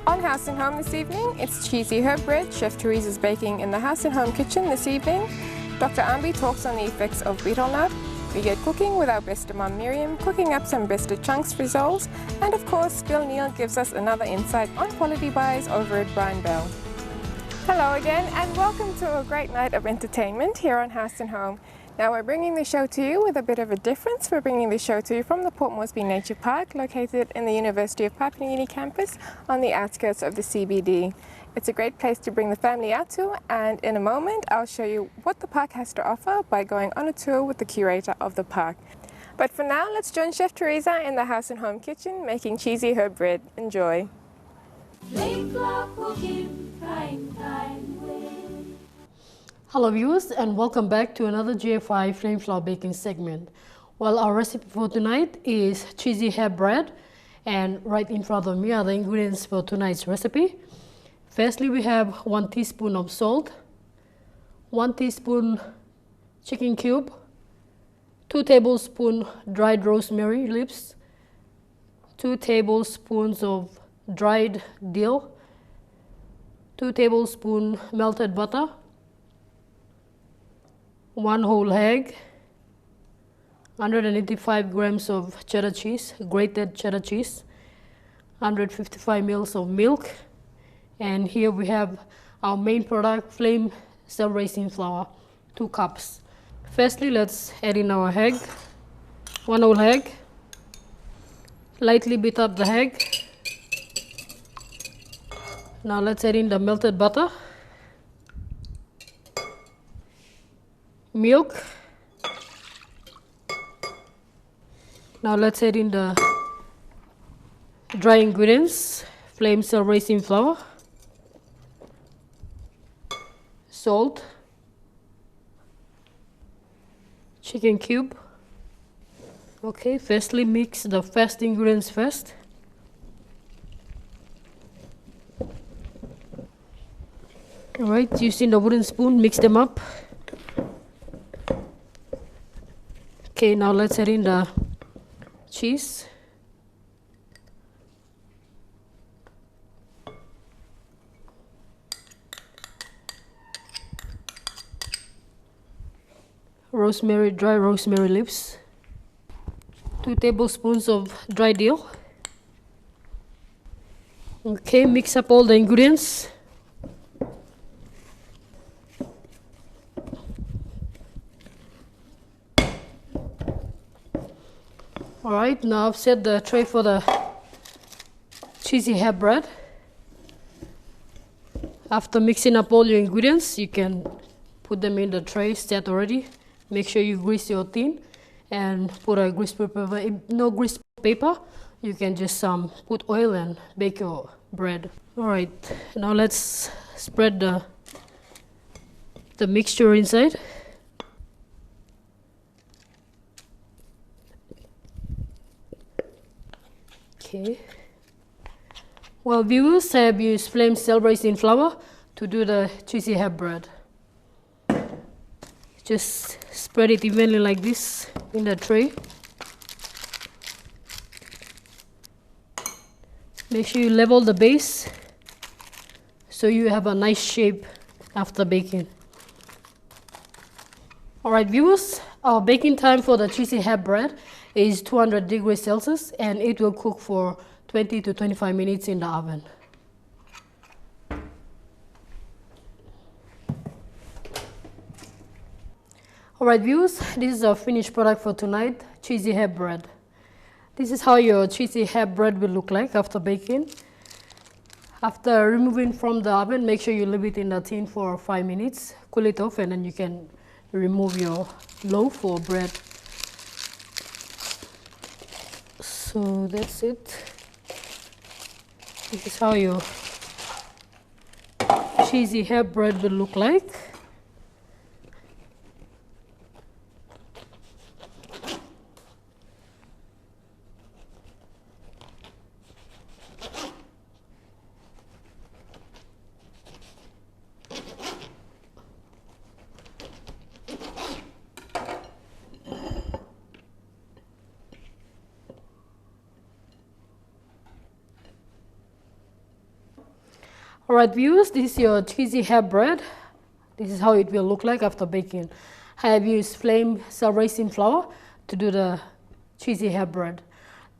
On House and Home this evening, it's cheesy herb bread. Chef Teresa's baking in the House and Home kitchen this evening. Dr. Ambi talks on the effects of betel nut. We get cooking with our besta mum Miriam, cooking up some besta chunks rissoles, and of course Bill Neal gives us another insight on quality buys over at Brian Bell. Hello again and welcome to a great night of entertainment here on House and Home. Now we're bringing the show to you with a bit of a difference. We're bringing the show to you from the Port Moresby Nature Park, located in the University of Papua New Guinea campus on the outskirts of the CBD. It's a great place to bring the family out to, and in a moment I'll show you what the park has to offer by going on a tour with the curator of the park. But for now, let's join Chef Teresa in the House and Home kitchen making cheesy herb bread. Enjoy! Hello viewers and welcome back to another GFI flame flour baking segment. Well, our recipe for tonight is cheesy herb bread, and right in front of me are the ingredients for tonight's recipe. Firstly, we have 1 teaspoon of salt, 1 teaspoon chicken cube, 2 tablespoons dried rosemary leaves, 2 tablespoons of dried dill, 2 tablespoons melted butter, 1 whole egg, 185 grams of cheddar cheese, grated cheddar cheese, 155 ml of milk, and here we have our main product, flame cell raising flour, 2 cups. Firstly, let's add in our egg, 1 whole egg, lightly beat up the egg. Now let's add in the melted butter, milk. Now let's add in the dry ingredients, flame cell raising flour, salt, chicken cube. Okay, firstly mix the first ingredients first. Alright, using the wooden spoon, mix them up. Okay, now let's add in the cheese. Rosemary, dry rosemary leaves. 2 tablespoons of dry dill. Okay, mix up all the ingredients. Alright, now I've set the tray for the cheesy herb bread. After mixing up all your ingredients, you can put them in the tray set already. Make sure you grease your tin and put a grease paper. If no grease paper, you can just put oil and bake your bread. Alright, now let's spread the mixture inside. Okay. Well, viewers, I have used flame cell raising flour to do the cheesy herb bread. Just spread it evenly like this in the tray. Make sure you level the base so you have a nice shape after baking. Alright viewers, our baking time for the cheesy herb bread is 200 degrees Celsius and it will cook for 20 to 25 minutes in the oven. Alright viewers, this is our finished product for tonight, cheesy herb bread. This is how your cheesy herb bread will look like after baking. After removing from the oven, make sure you leave it in the tin for 5 minutes, cool it off, and then you can remove your loaf or bread. So that's it. This is how your cheesy herb bread will look like. Alright viewers, this is your cheesy hair bread. This is how it will look like after baking. I have used flame self-raising flour to do the cheesy hair bread.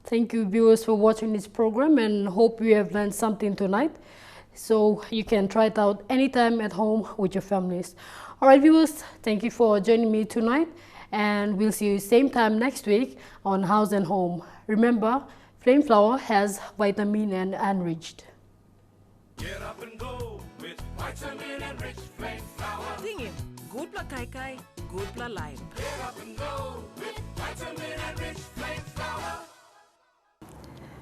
Thank you viewers for watching this program and hope you have learned something tonight. So you can try it out anytime at home with your families. Alright viewers, thank you for joining me tonight and we'll see you same time next week on House and Home. Remember, flame flour has vitamin and enriched. Get up and go with vitamin and rich flame flour. Tingin, good pla kai kai, good pla life. Get up and go with vitamin and rich flame flour.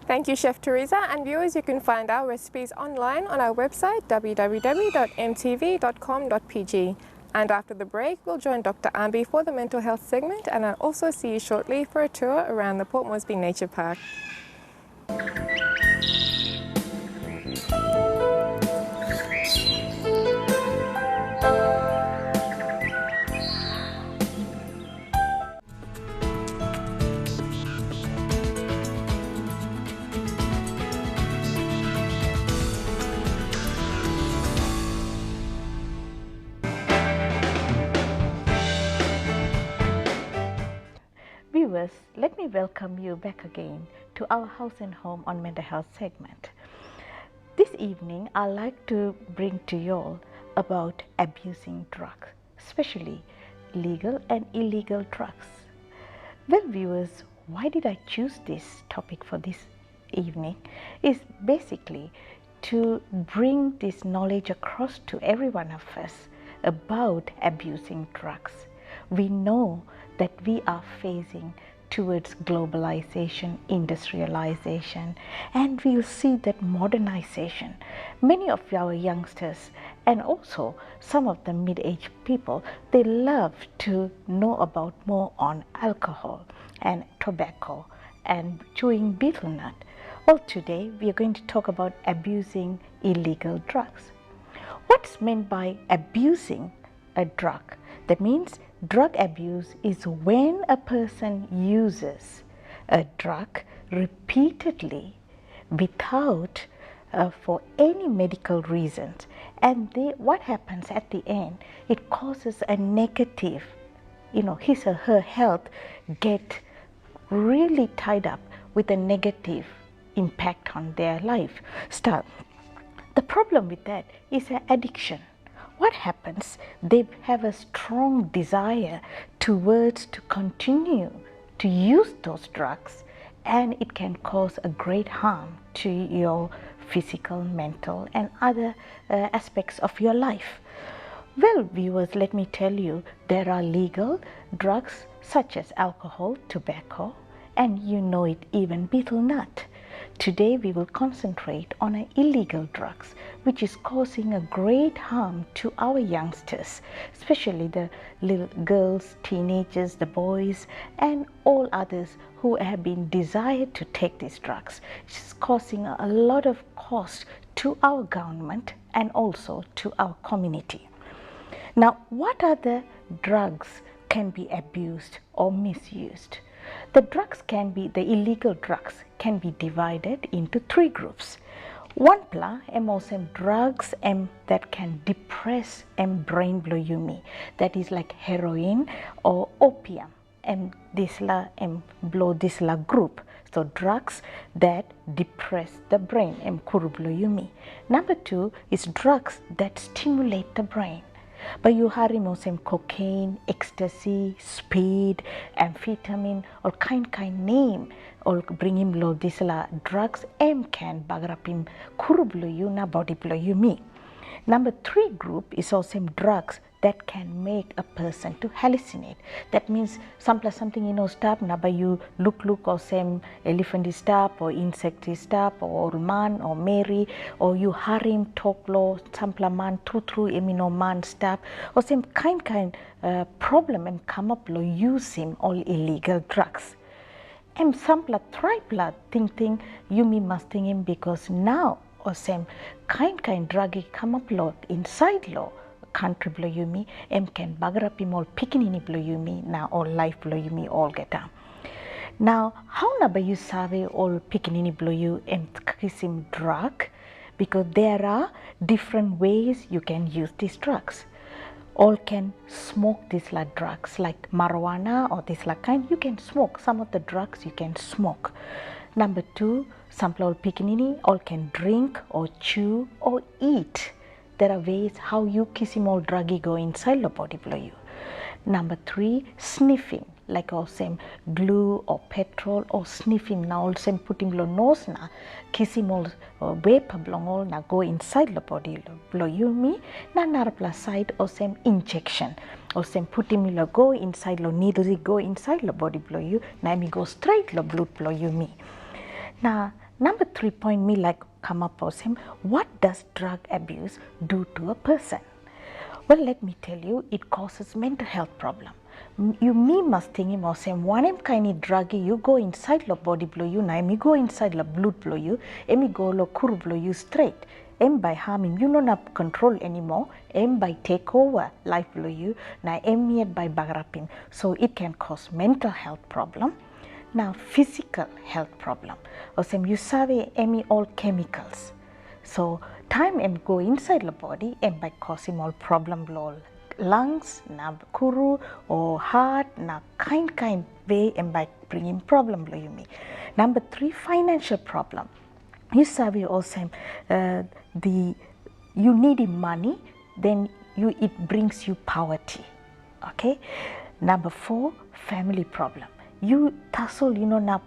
Thank you, Chef Teresa. And viewers, you can find our recipes online on our website, www.mtv.com.pg. And after the break, we'll join Dr. Ambi for the mental health segment, and I'll also see you shortly for a tour around the Port Moresby Nature Park. Viewers, let me welcome you back again to our House and Home on Mental Health segment. This evening, I'd like to bring to you all about abusing drugs, especially legal and illegal drugs. Well, viewers, why did I choose this topic for this evening? Is basically to bring this knowledge across to every one of us about abusing drugs. We know that we are facing towards globalization, industrialization, and we'll see that modernization. Many of our youngsters and also some of the mid-aged people, they love to know about more on alcohol and tobacco and chewing betel nut. Well, today we are going to talk about abusing illegal drugs. What's meant by abusing a drug? That means drug abuse is when a person uses a drug repeatedly without for any medical reasons, and what happens at the end, it causes a negative, his or her health get really tied up with a negative impact on their lifestyle. The problem with that is an addiction. What happens? They have a strong desire towards to continue to use those drugs, and it can cause a great harm to your physical, mental, and other aspects of your life. Well, viewers, let me tell you, there are legal drugs such as alcohol, tobacco, and you know it, even betel nut. Today we will concentrate on illegal drugs, which is causing a great harm to our youngsters, especially the little girls, teenagers, the boys, and all others who have been desired to take these drugs. It's causing a lot of cost to our government and also to our community. Now, what other drugs can be abused or misused? The illegal drugs can be divided into three groups. One pla drugs that can depress brain bloyumi, that is like heroin or opium, this group. So drugs that depress the brain, kurubloyumi. Number two is drugs that stimulate the brain. But you have cocaine, ecstasy, speed, amphetamine, or kind name, or bring him low this drugs can bagrapim kurubloyu na body bloyumi. Number three group is also drugs that can make a person to hallucinate. That means something stop na by you look or same elephant is stop or insect is stop or man or Mary or you harim talk low sampla man true man stop or same kind problem come up low use him all illegal drugs. Sampla tripla think you me musting him because now or same kind drug come up low inside law country blow you me can bagrapim all pikinini blow you me now all life blow you me all get down. Now how na ba you save all pikinini blow you kisim drug because there are different ways you can use these drugs. All can smoke these drugs like marijuana or this kind. You can smoke some of the drugs. You can smoke. Number two, some all pikinini all can drink or chew or eat. There are ways how you kissimol druggy go inside the body below you. Number three, sniffing, like all same glue or petrol or sniffing now all same putting below nose na kissimol vapor belong all na go inside the body below you me na narpla side or same injection or same putting below go inside the needle go inside the body below you na me go straight the blood below you me. Now number 3 point me like come up or same, what does drug abuse do to a person? Well, let me tell you, it causes mental health problem. You me must think him or same one kind of drug you go inside the body below you na me go inside the blood below you me go lo kuru below you straight. By harming you don't have control anymore. By take over life below you na yet by bagrapin. So it can cause mental health problem. Now physical health problem. Or same you sabe all chemicals. So time go inside the body by causing all problem below lungs, na kuru or heart, na kind way by bringing problem below you me. Number 3, financial problem. You sabi also you need money, then it brings you poverty. Okay. Number 4, family problem. You tussle, not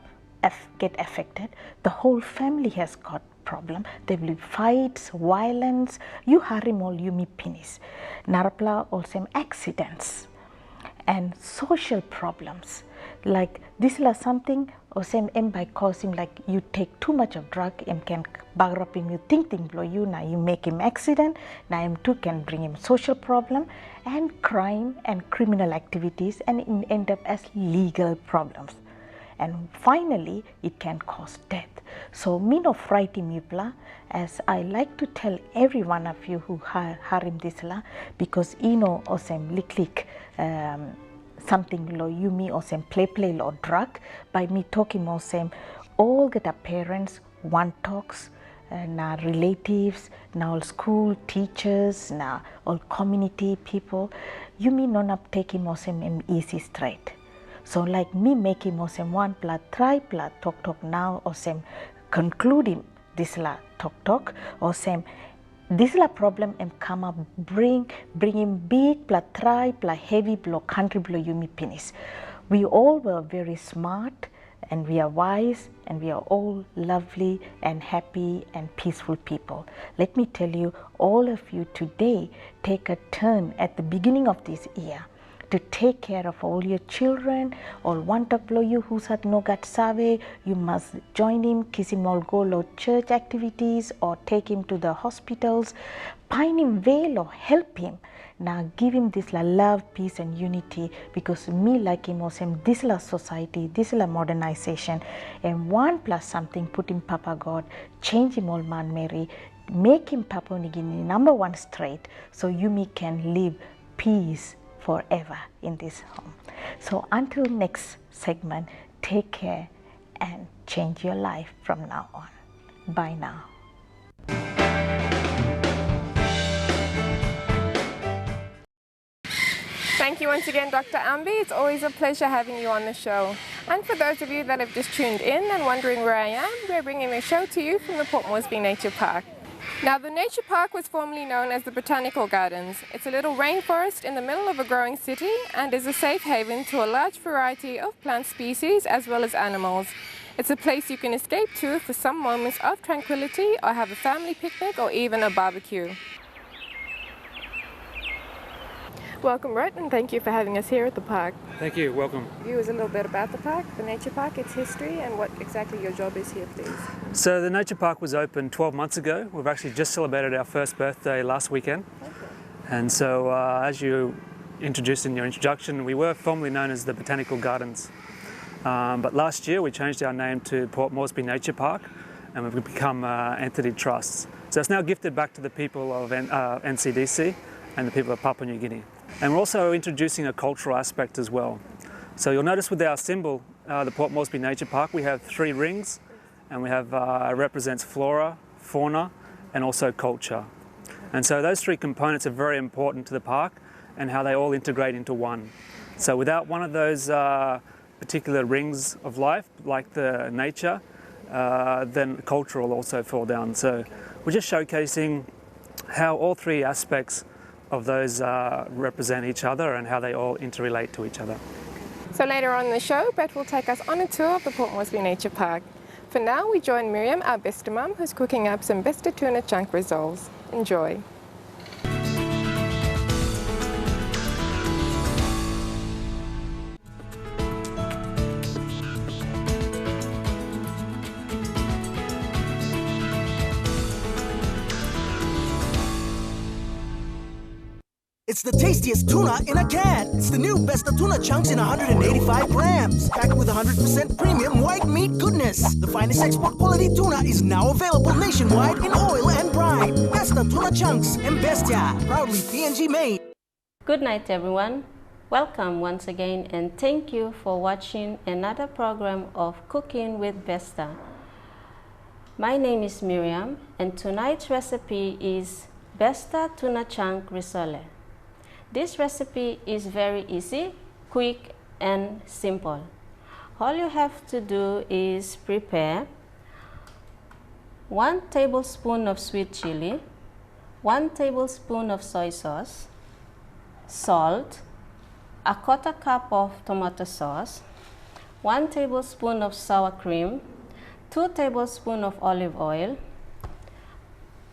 get affected. The whole family has got problem. There will be fights, violence. You harim all you me penis. Narapla also accidents and social problems. Like this is something or same by causing like you take too much of drug and can bag up in you think below you now you make him accident now him too can bring him social problem and crime and criminal activities and end up as legal problems. And finally, it can cause death. So, me no frighten you, as I like to tell every one of you who harim this la, because or some lick something lo you me or some play or drug by me talking or same all get our parents one talks. Now relatives, now school teachers, now all community people, you mean not up taking more same easy straight. So like me making more same one plus try plus talk now or same concluding this la talk or same this la problem and come up bring him big plus try plus heavy blow country blow you me penis. We all were very smart. And we are wise and we are all lovely and happy and peaceful people. Let me tell you, all of you today take a turn at the beginning of this year to take care of all your children. All want to blow you who's at no gat save, you must join him, kiss him all go to church activities or take him to the hospitals, find him well or help him. Now give him this love, peace and unity because me like him was him this la society, this la modernization and one plus something put him Papa God, change him all man Mary, make him Papa Nigini number 1 straight so you me can live peace forever in this home. So until next segment, take care and change your life from now on. Bye now. Thank you once again, Dr. Ambi. It's always a pleasure having you on the show. And for those of you that have just tuned in and wondering where I am, we're bringing the show to you from the Port Moresby Nature Park. Now, the Nature Park was formerly known as the Botanical Gardens. It's a little rainforest in the middle of a growing city and is a safe haven to a large variety of plant species as well as animals. It's a place you can escape to for some moments of tranquility or have a family picnic or even a barbecue. Welcome, Brett, and thank you for having us here at the park. Thank you, welcome. View us a little bit about the park, the Nature Park, its history, and what exactly your job is here, please. So the Nature Park was opened 12 months ago. We've actually just celebrated our first birthday last weekend. Okay. And so as you introduced in your introduction, we were formerly known as the Botanical Gardens. But last year we changed our name to Port Moresby Nature Park and we've become entity trusts. So it's now gifted back to the people of NCDC and the people of Papua New Guinea. And we're also introducing a cultural aspect as well. So you'll notice with our symbol, the Port Moresby Nature Park, we have 3 rings and we have represents flora, fauna and also culture. And so those three components are very important to the park and how they all integrate into one. So without one of those particular rings of life, like the nature, then culture will also fall down. So we're just showcasing how all three aspects of those represent each other and how they all interrelate to each other. So later on in the show, Brett will take us on a tour of the Port Moresby Nature Park. For now, we join Miriam, our besta mum, who's cooking up some besta tuna chunk rissoles. Enjoy. It's the tastiest tuna in a can. It's the new Besta Tuna Chunks in 185 grams. Packed with 100% premium white meat goodness. The finest export quality tuna is now available nationwide in oil and brine. Besta Tuna Chunks and Bestia, proudly PNG made. Good night, everyone. Welcome once again, and thank you for watching another program of Cooking with Besta. My name is Miriam, and tonight's recipe is Besta Tuna Chunk Risole. This recipe is very easy, quick, and simple. All you have to do is prepare 1 tablespoon of sweet chili, 1 tablespoon of soy sauce, salt, a 1/4 cup of tomato sauce, 1 tablespoon of sour cream, 2 tablespoons of olive oil,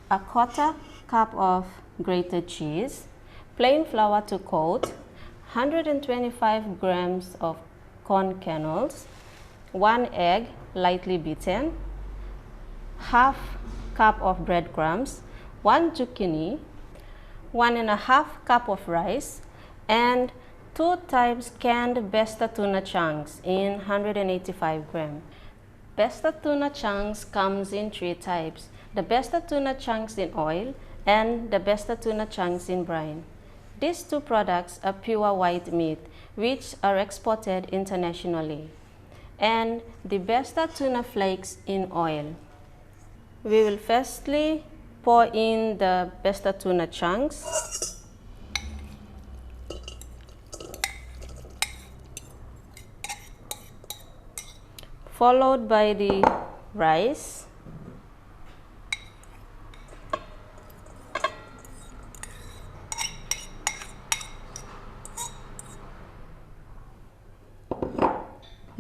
a 1/4 cup of grated cheese, plain flour to coat, 125 grams of corn kernels, 1 egg lightly beaten, ½ cup of breadcrumbs, 1 zucchini, 1½ cup of rice, and 2 times canned Besta tuna chunks in 185 grams. Besta tuna chunks comes in 3 types: the Besta tuna chunks in oil and the Besta tuna chunks in brine. These 2 products are pure white meat, which are exported internationally, and the Besta tuna flakes in oil. We will firstly pour in the Besta tuna chunks, followed by the rice,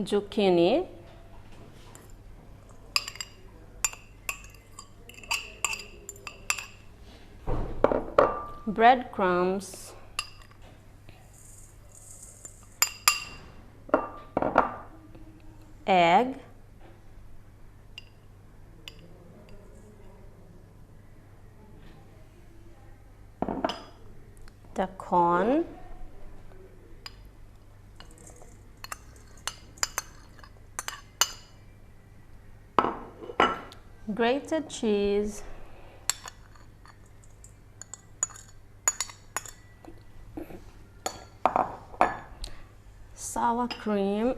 zucchini, breadcrumbs, egg, the corn, grated cheese, sour cream,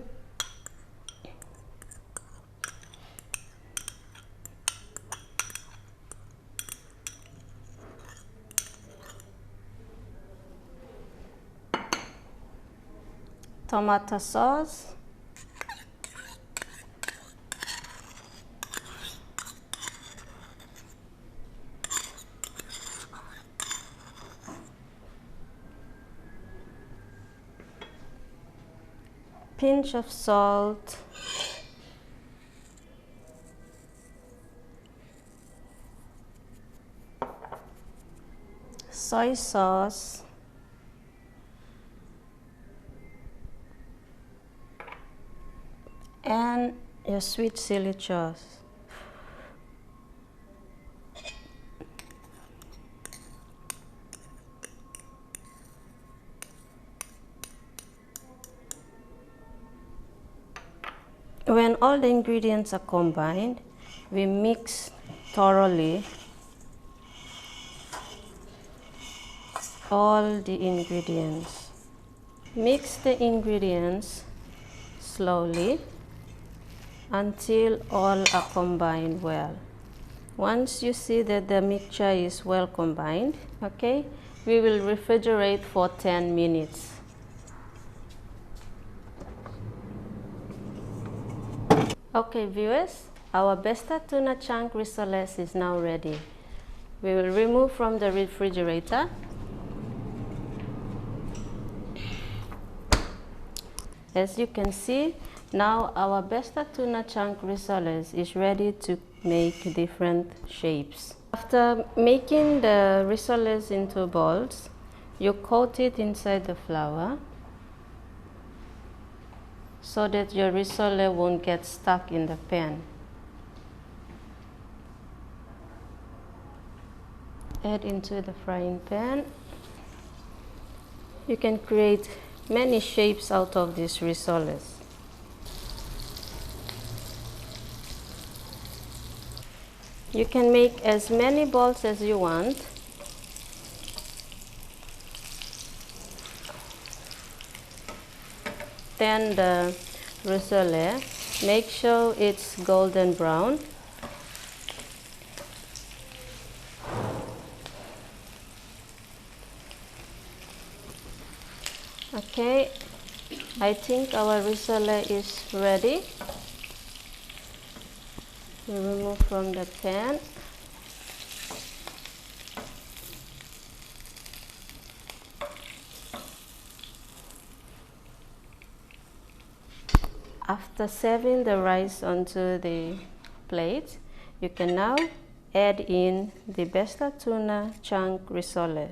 tomato sauce, pinch of salt, soy sauce, and your sweet chili sauce. When all the ingredients are combined, we mix thoroughly all the ingredients. Mix the ingredients slowly until all are combined well. Once you see that the mixture is well combined, okay, we will refrigerate for 10 minutes. Okay viewers, our Besta tuna chunk rissoles is now ready. We will remove from the refrigerator. As you can see, now our Besta tuna chunk rissoles is ready to make different shapes. After making the rissoles into balls, you coat it inside the flour so that your risole won't get stuck in the pan. Add into the frying pan. You can create many shapes out of these rissoles. You can make as many balls as you want. Then the risole, make sure it's golden brown. Okay, I think our risole is ready. We remove from the pan. After serving the rice onto the plate, you can now add in the Besta tuna chunk risole.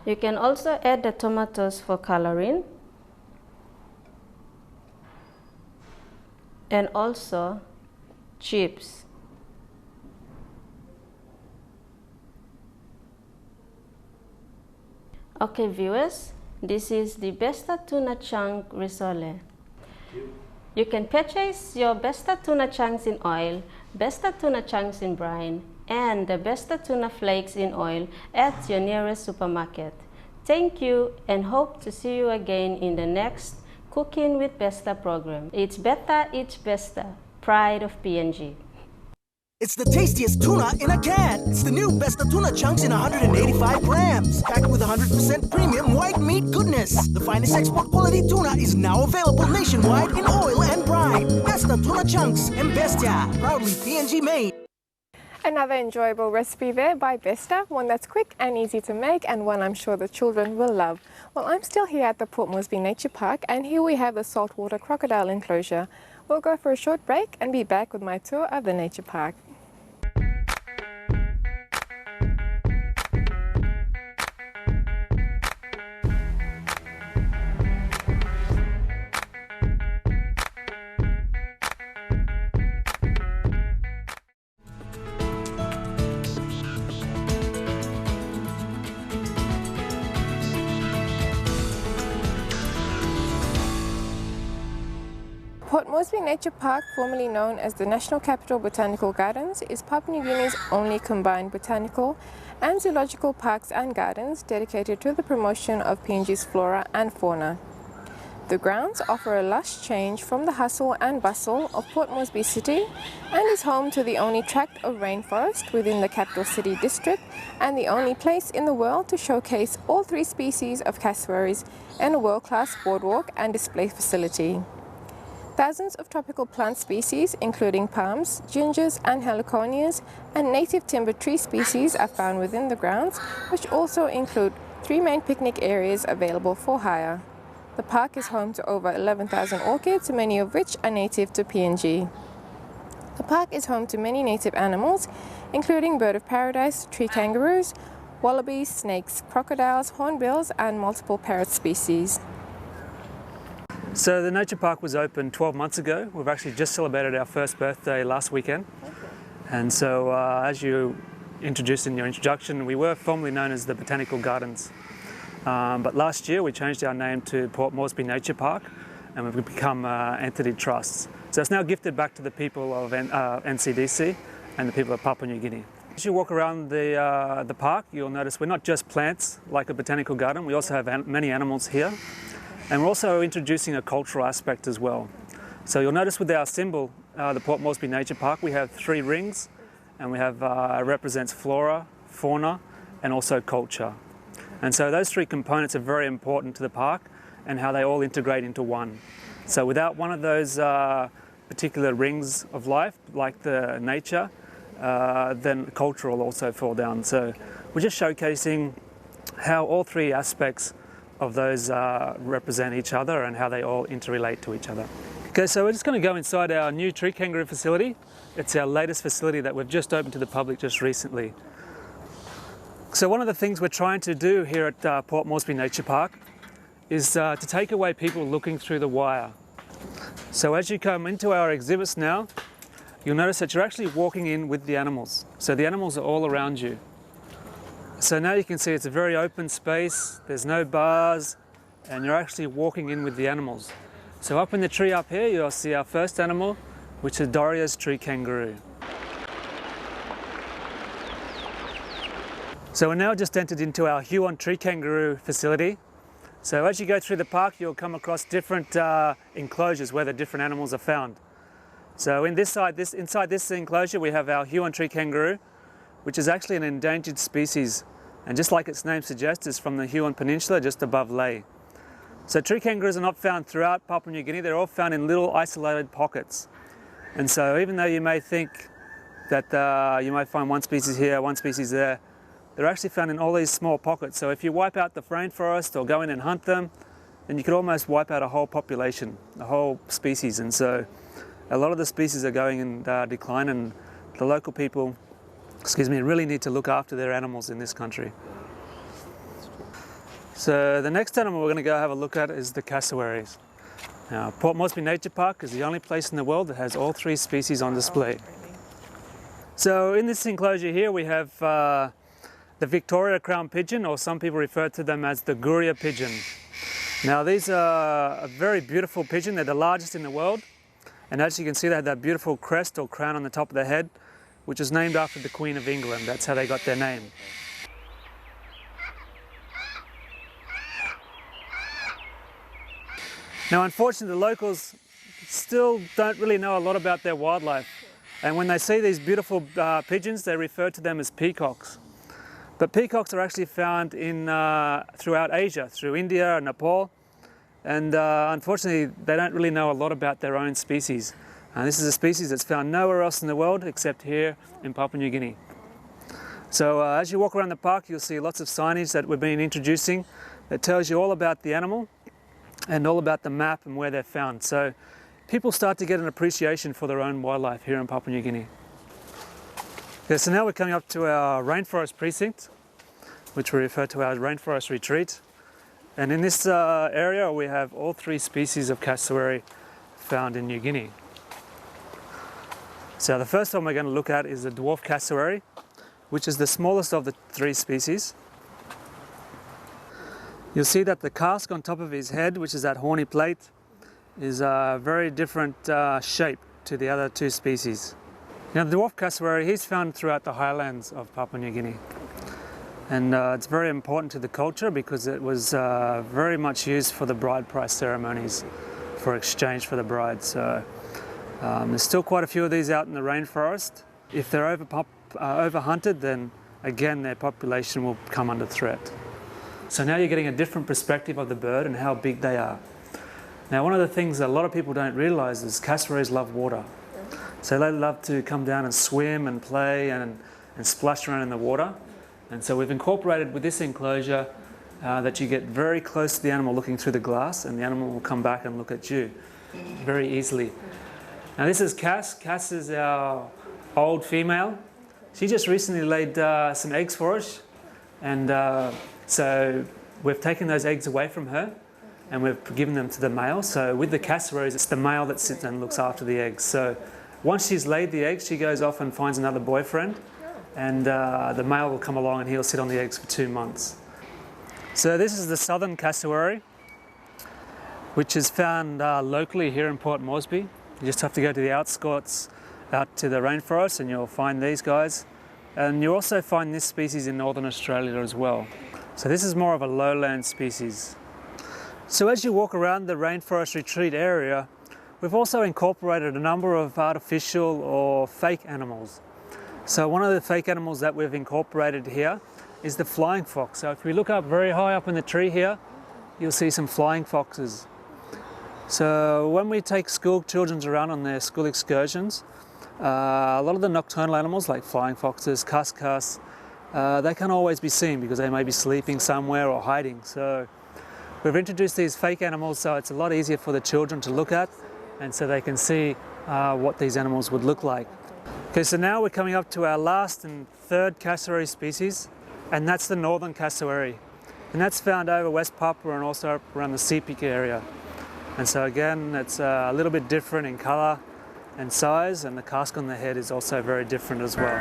You can also add the tomatoes for coloring, and also chips. Okay viewers, this is the Besta tuna chunk risole. You can purchase your Besta tuna chunks in oil, Besta tuna chunks in brine, and the Besta tuna flakes in oil at your nearest supermarket. Thank you and hope to see you again in the next Cooking with Besta program. It's better, it's Besta. Pride of PNG. It's the tastiest tuna in a can. It's the new Besta tuna chunks in 185 grams, packed with 100% premium white meat goodness. The finest export quality tuna is now available nationwide in oil and brine. Besta tuna chunks and Bestia, proudly PNG made. Another enjoyable recipe there by Besta, one that's quick and easy to make and one I'm sure the children will love. Well, I'm still here at the Port Moresby Nature Park and here we have the saltwater crocodile enclosure. We'll go for a short break and be back with my tour of the nature park. Port Moresby Nature Park, formerly known as the National Capital Botanical Gardens, is Papua New Guinea's only combined botanical and zoological parks and gardens dedicated to the promotion of PNG's flora and fauna. The grounds offer a lush change from the hustle and bustle of Port Moresby City and is home to the only tract of rainforest within the capital city district and the only place in the world to showcase all 3 species of cassowaries and a world-class boardwalk and display facility. Thousands of tropical plant species, including palms, gingers and heliconias, and native timber tree species are found within the grounds, which also include 3 main picnic areas available for hire. The park is home to over 11,000 orchids, many of which are native to PNG. The park is home to many native animals, including bird of paradise, tree kangaroos, wallabies, snakes, crocodiles, hornbills, and multiple parrot species. So the Nature Park was opened 12 months ago. We've actually just celebrated our first birthday last weekend. And so as you introduced in your introduction, we were formerly known as the Botanical Gardens. But last year we changed our name to Port Moresby Nature Park and we've become entity trusts. So it's now gifted back to the people of NCDC and the people of Papua New Guinea. As you walk around the park, you'll notice we're not just plants like a botanical garden, we also have many animals here. And we're also introducing a cultural aspect as well. So you'll notice with our symbol, the Port Moresby Nature Park, we have 3 rings, and we have represents flora, fauna, and also culture. And so those 3 components are very important to the park and how they all integrate into one. So without one of those particular rings of life, like the nature, then culture will also fall down. So we're just showcasing how all 3 aspects of those represent each other and how they all interrelate to each other. Okay, so we're just going to go inside our new tree kangaroo facility. It's our latest facility that we've just opened to the public just recently. So one of the things we're trying to do here at Port Moresby Nature Park is to take away people looking through the wire. So as you come into our exhibits now, you'll notice that you're actually walking in with the animals. So the animals are all around you. So now you can see it's a very open space, there's no bars, and you're actually walking in with the animals. So up in the tree up here, you'll see our first animal, which is Doria's tree kangaroo. So we're now just entered into our Huon tree kangaroo facility. So as you go through the park, you'll come across different enclosures where the different animals are found. So inside this enclosure, we have our Huon tree kangaroo, which is actually an endangered species. And just like its name suggests, it's from the Huon Peninsula, just above Lae. So tree kangaroos are not found throughout Papua New Guinea, they're all found in little isolated pockets. And so even though you may think that you might find one species here, one species there, they're actually found in all these small pockets. So if you wipe out the rainforest or go in and hunt them, then you could almost wipe out a whole population, a whole species. And so a lot of the species are going in decline, and the local people, really need to look after their animals in this country. So the next animal we're going to go have a look at is the cassowaries. Now, Port Moresby Nature Park is the only place in the world that has all 3 species on display. So in this enclosure here we have the Victoria crown pigeon, or some people refer to them as the Guria pigeon. Now these are a very beautiful pigeon, they're the largest in the world, and as you can see they have that beautiful crest or crown on the top of their head, which is named after the Queen of England. That's how they got their name. Now unfortunately the locals still don't really know a lot about their wildlife, and when they see these beautiful pigeons they refer to them as peacocks. But peacocks are actually found throughout Asia, through India and Nepal, and unfortunately they don't really know a lot about their own species. This is a species that's found nowhere else in the world except here in Papua New Guinea. So as you walk around the park, you'll see lots of signage that we've been introducing that tells you all about the animal and all about the map and where they're found. So people start to get an appreciation for their own wildlife here in Papua New Guinea. Okay, so now we're coming up to our rainforest precinct, which we refer to as rainforest retreat. And in this area we have all 3 species of cassowary found in New Guinea. So the first one we're going to look at is the dwarf cassowary, which is the smallest of the 3 species. You'll see that the casque on top of his head, which is that horny plate, is a very different shape to the other 2 species. Now the dwarf cassowary, he's found throughout the highlands of Papua New Guinea. And it's very important to the culture because it was very much used for the bride price ceremonies, for exchange for the bride. So there's still quite a few of these out in the rainforest. If they're overhunted, then again their population will come under threat. So now you're getting a different perspective of the bird and how big they are. Now one of the things that a lot of people don't realise is cassowaries love water. So they love to come down and swim and play and splash around in the water. And so we've incorporated with this enclosure that you get very close to the animal looking through the glass, and the animal will come back and look at you very easily. Now this is Cass. Cass is our old female. She just recently laid some eggs for us, and so we've taken those eggs away from her and we've given them to the male. So with the cassowaries, it's the male that sits and looks after the eggs. So once she's laid the eggs, she goes off and finds another boyfriend, and the male will come along and he'll sit on the eggs for 2 months. So this is the southern cassowary, which is found locally here in Port Moresby. You just have to go to the outskirts, out to the rainforest, and you'll find these guys. And you also find this species in Northern Australia as well. So this is more of a lowland species. So as you walk around the rainforest retreat area, we've also incorporated a number of artificial or fake animals. So one of the fake animals that we've incorporated here is the flying fox. So if we look up very high up in the tree here, you'll see some flying foxes. So when we take school children around on their school excursions, a lot of the nocturnal animals like flying foxes, cuscus, they can't always be seen because they may be sleeping somewhere or hiding. So we've introduced these fake animals so it's a lot easier for the children to look at and so they can see what these animals would look like. Okay, so now we're coming up to our last and third cassowary species, and that's the northern cassowary. And that's found over West Papua and also up around the Sepik area. And so again, it's a little bit different in colour and size, and the casque on the head is also very different as well.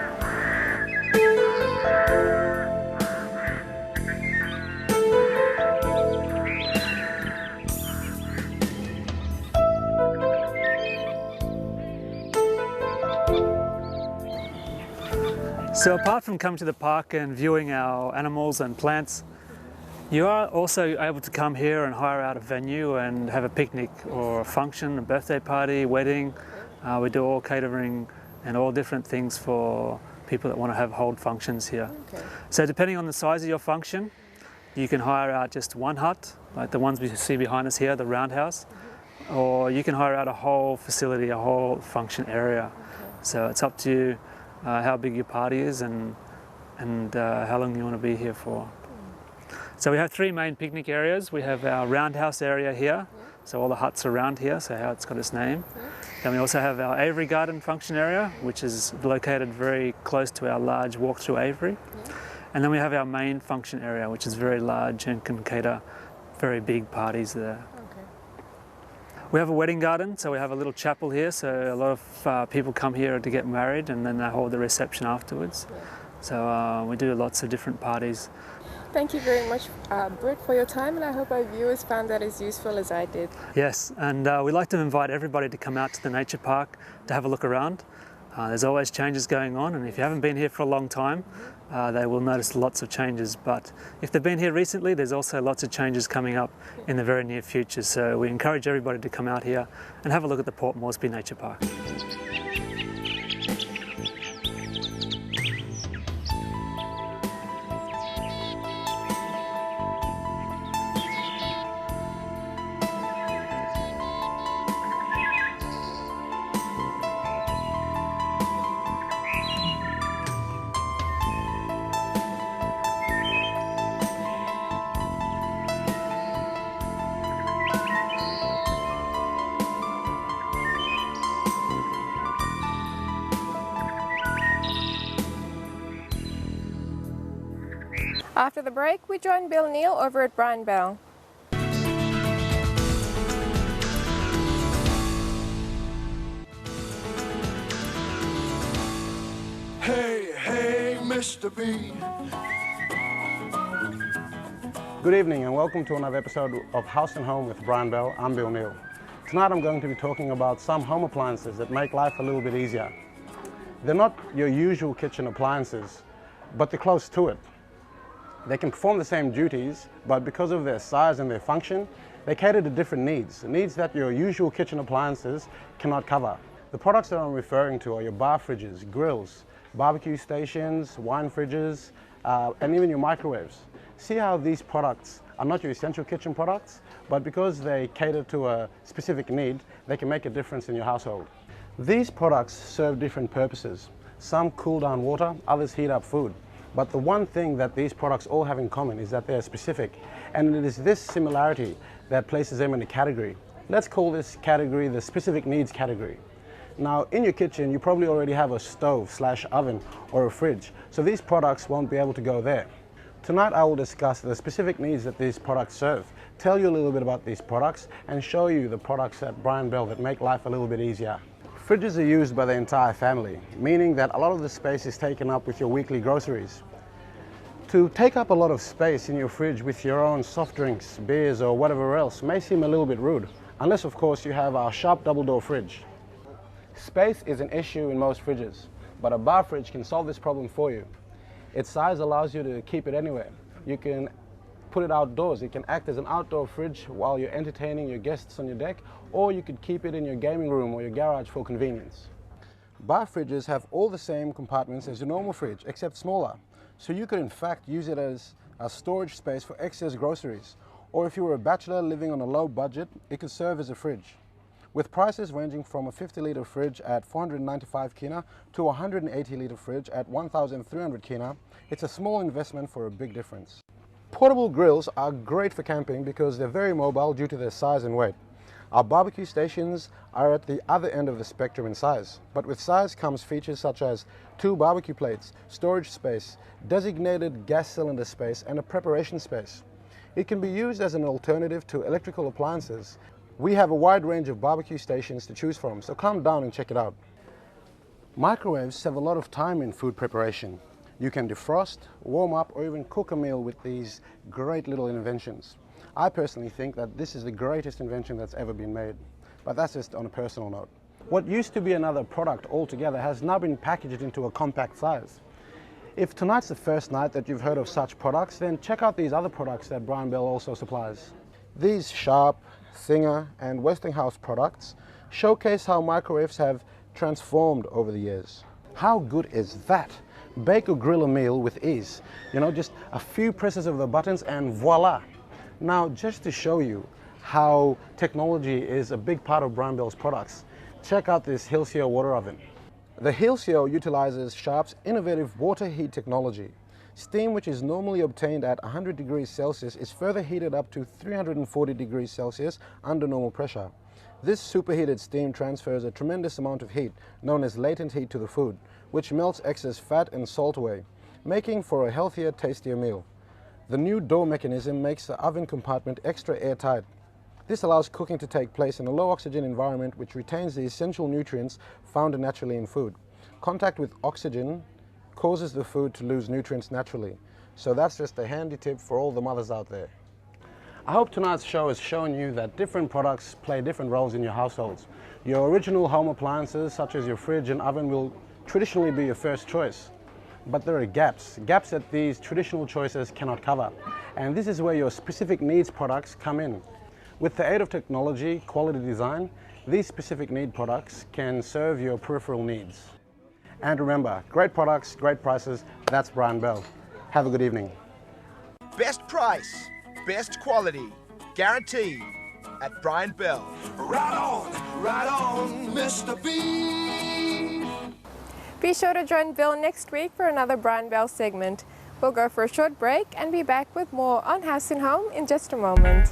So apart from coming to the park and viewing our animals and plants, you are also able to come here and hire out a venue and have a picnic or a function, a birthday party, wedding. We do all catering and all different things for people that want to hold functions here. Okay. So depending on the size of your function, you can hire out just one hut, like the ones we see behind us here, the roundhouse, or you can hire out a whole facility, a whole function area. Okay. So it's up to you how big your party is and how long you want to be here for. So we have three main picnic areas. We have our roundhouse area here, so all the huts around here, so how it's got its name. Then we also have our aviary garden function area, which is located very close to our large walk-through aviary. And then we have our main function area, which is very large and can cater very big parties there. We have a wedding garden, so we have a little chapel here, so a lot of people come here to get married and then they hold the reception afterwards. So we do lots of different parties. Thank you very much, Britt, for your time, and I hope our viewers found that as useful as I did. Yes, and we'd like to invite everybody to come out to the nature park to have a look around. There's always changes going on, and if you haven't been here for a long time, they will notice lots of changes. But if they've been here recently, there's also lots of changes coming up in the very near future. So we encourage everybody to come out here and have a look at the Port Moresby Nature Park. After the break, we join Bill Neal over at Brian Bell. Hey, hey, Mr. B. Good evening and welcome to another episode of House and Home with Brian Bell. I'm Bill Neal. Tonight I'm going to be talking about some home appliances that make life a little bit easier. They're not your usual kitchen appliances, but they're close to it. They can perform the same duties, but because of their size and their function, they cater to different needs that your usual kitchen appliances cannot cover. The products that I'm referring to are your bar fridges, grills, barbecue stations, wine fridges, and even your microwaves. See how these products are not your essential kitchen products, but because they cater to a specific need, they can make a difference in your household. These products serve different purposes. Some cool down water, others heat up food. But the one thing that these products all have in common is that they're specific, and it is this similarity that places them in a category. Let's call this category the specific needs category. Now, in your kitchen, you probably already have a stove/oven or a fridge, so these products won't be able to go there. Tonight, I will discuss the specific needs that these products serve, tell you a little bit about these products, and show you the products at Brian Bell that make life a little bit easier. Fridges are used by the entire family, meaning that a lot of the space is taken up with your weekly groceries. To take up a lot of space in your fridge with your own soft drinks, beers or whatever else may seem a little bit rude, unless of course you have our sharp double door fridge. Space is an issue in most fridges. but a bar fridge can solve this problem for you. Its size allows you to keep it anywhere. You can put it outdoors. It can act as an outdoor fridge while you're entertaining your guests on your deck, or you could keep it in your gaming room or your garage for convenience. Bar fridges have all the same compartments as your normal fridge, except smaller. So you could in fact use it as a storage space for excess groceries. Or if you were a bachelor living on a low budget, it could serve as a fridge. With prices ranging from a 50-litre fridge at 495 kina to a 180-litre fridge at 1,300 kina, it's a small investment for a big difference. Portable grills are great for camping because they're very mobile due to their size and weight. Our barbecue stations are at the other end of the spectrum in size, but with size comes features such as 2 barbecue plates, storage space, designated gas cylinder space, and a preparation space. It can be used as an alternative to electrical appliances. We have a wide range of barbecue stations to choose from, so come down and check it out. Microwaves save a lot of time in food preparation. You can defrost, warm up, or even cook a meal with these great little inventions. I personally think that this is the greatest invention that's ever been made, but that's just on a personal note. What used to be another product altogether has now been packaged into a compact size. If tonight's the first night that you've heard of such products, then check out these other products that Brian Bell also supplies. These Sharp, Singer, and Westinghouse products showcase how microwaves have transformed over the years. How good is that? Bake or grill a meal with ease. You know, just a few presses of the buttons and voila. Now, just to show you how technology is a big part of Brian Bell's products, check out this Hilsio water oven. The Hilsio utilizes Sharp's innovative water heat technology. Steam, which is normally obtained at 100 degrees Celsius, is further heated up to 340 degrees Celsius under normal pressure. This superheated steam transfers a tremendous amount of heat, known as latent heat, to the food, which melts excess fat and salt away, making for a healthier, tastier meal. The new door mechanism makes the oven compartment extra airtight. This allows cooking to take place in a low oxygen environment which retains the essential nutrients found naturally in food. Contact with oxygen causes the food to lose nutrients naturally. So that's just a handy tip for all the mothers out there. I hope tonight's show has shown you that different products play different roles in your households. Your original home appliances such as your fridge and oven will traditionally be your first choice. But there are gaps that these traditional choices cannot cover. And this is where your specific needs products come in. With the aid of technology, quality design, these specific need products can serve your peripheral needs. And remember, great products, great prices, that's Brian Bell. Have a good evening. Best price, best quality, guaranteed at Brian Bell. Right on, Mr. B. Be sure to join Bill next week for another Brian Bell segment. We'll go for a short break and be back with more on House and Home in just a moment.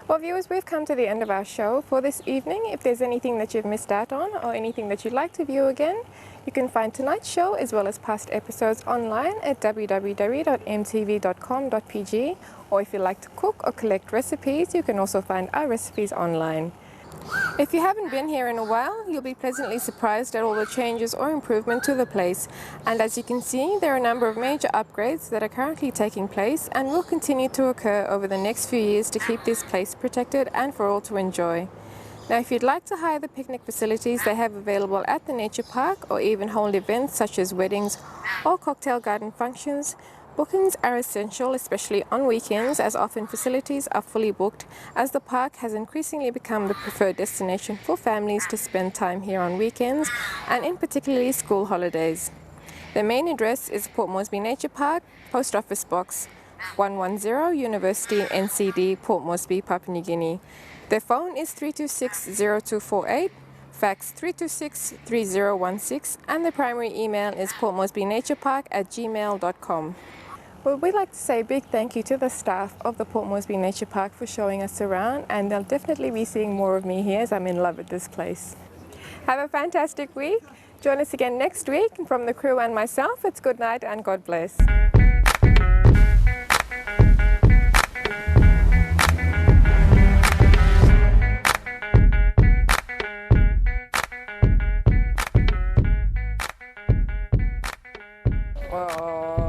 Well, viewers, we've come to the end of our show for this evening. If there's anything that you've missed out on or anything that you'd like to view again, you can find tonight's show as well as past episodes online at www.mtv.com.pg, or if you like to cook or collect recipes, you can also find our recipes online. If you haven't been here in a while, you'll be pleasantly surprised at all the changes or improvement to the place. And as you can see, there are a number of major upgrades that are currently taking place and will continue to occur over the next few years to keep this place protected and for all to enjoy. Now, if you'd like to hire the picnic facilities they have available at the nature park, or even hold events such as weddings or cocktail garden functions, bookings are essential, especially on weekends, as often facilities are fully booked, as the park has increasingly become the preferred destination for families to spend time here on weekends and in particularly school holidays. Their main address is Port Moresby Nature Park, Post Office Box 110, University NCD, Port Moresby, Papua New Guinea. Their phone is 326-0248, fax 326-3016, and the primary email is portmoresbynaturepark@gmail.com. Well, we'd like to say a big thank you to the staff of the Port Moresby Nature Park for showing us around, and they'll definitely be seeing more of me here as I'm in love with this place. Have a fantastic week. Join us again next week. And from the crew and myself, it's good night and God bless. Oh.